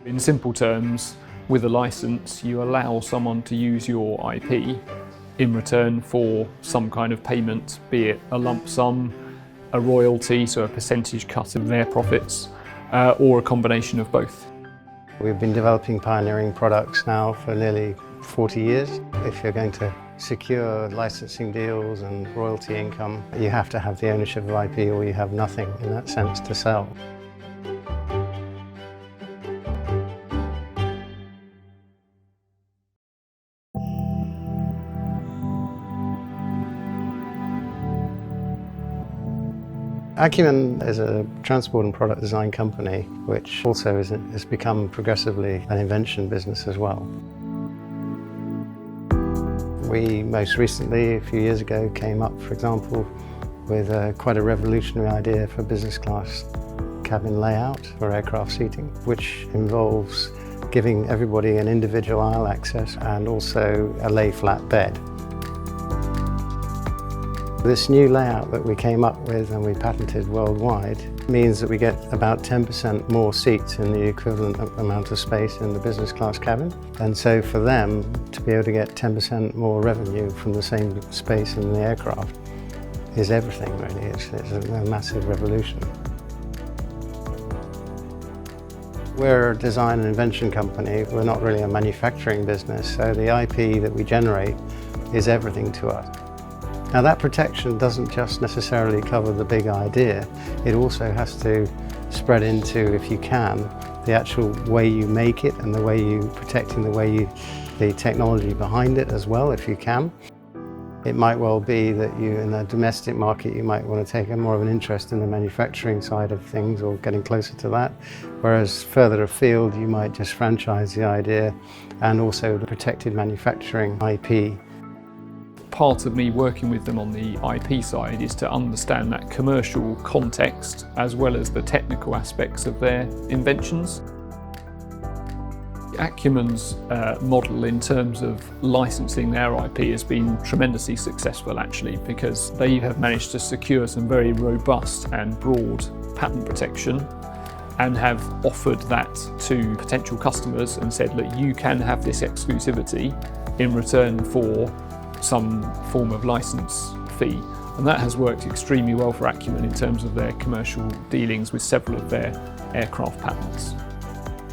In simple terms, with a license, you allow someone to use your IP in return for some kind of payment, be it a lump sum, a royalty, so a percentage cut of their profits, or a combination of both. We've been developing pioneering products now for nearly 40 years. If you're going to secure licensing deals and royalty income, you have to have the ownership of IP or you have nothing in that sense to sell. Acumen is a transport and product design company which also has become progressively an invention business as well. We most recently, a few years ago, came up, for example, with quite a revolutionary idea for business class cabin layout for aircraft seating, which involves giving everybody an individual aisle access and also a lay flat bed. This new layout that we came up with and we patented worldwide means that we get about 10% more seats in the equivalent amount of space in the business class cabin. And so for them to be able to get 10% more revenue from the same space in the aircraft is everything really. It's a massive revolution. We're a design and invention company. We're not really a manufacturing business, so the IP that we generate is everything to us. Now that protection doesn't just necessarily cover the big idea, it also has to spread into, if you can, the actual way you make it and the way you protecting the technology behind it as well, if you can. It might well be that you, in the domestic market, you might want to take more of an interest in the manufacturing side of things or getting closer to that, whereas further afield you might just franchise the idea and also the protected manufacturing IP. Part of me working with them on the IP side is to understand that commercial context as well as the technical aspects of their inventions. Acumen's model in terms of licensing their IP has been tremendously successful actually, because they have managed to secure some very robust and broad patent protection and have offered that to potential customers and said, look, you can have this exclusivity in return for some form of license fee, and that has worked extremely well for Acumen in terms of their commercial dealings with several of their aircraft patents.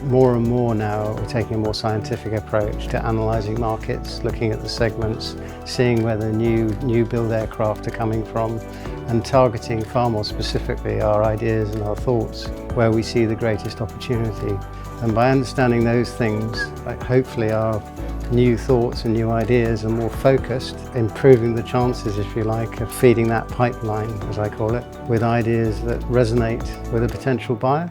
More and more now we're taking a more scientific approach to analysing markets, looking at the segments, seeing where the new build aircraft are coming from and targeting far more specifically our ideas and our thoughts where we see the greatest opportunity. And by understanding those things, hopefully our new thoughts and new ideas are more focused, improving the chances, if you like, of feeding that pipeline, as I call it, with ideas that resonate with a potential buyer.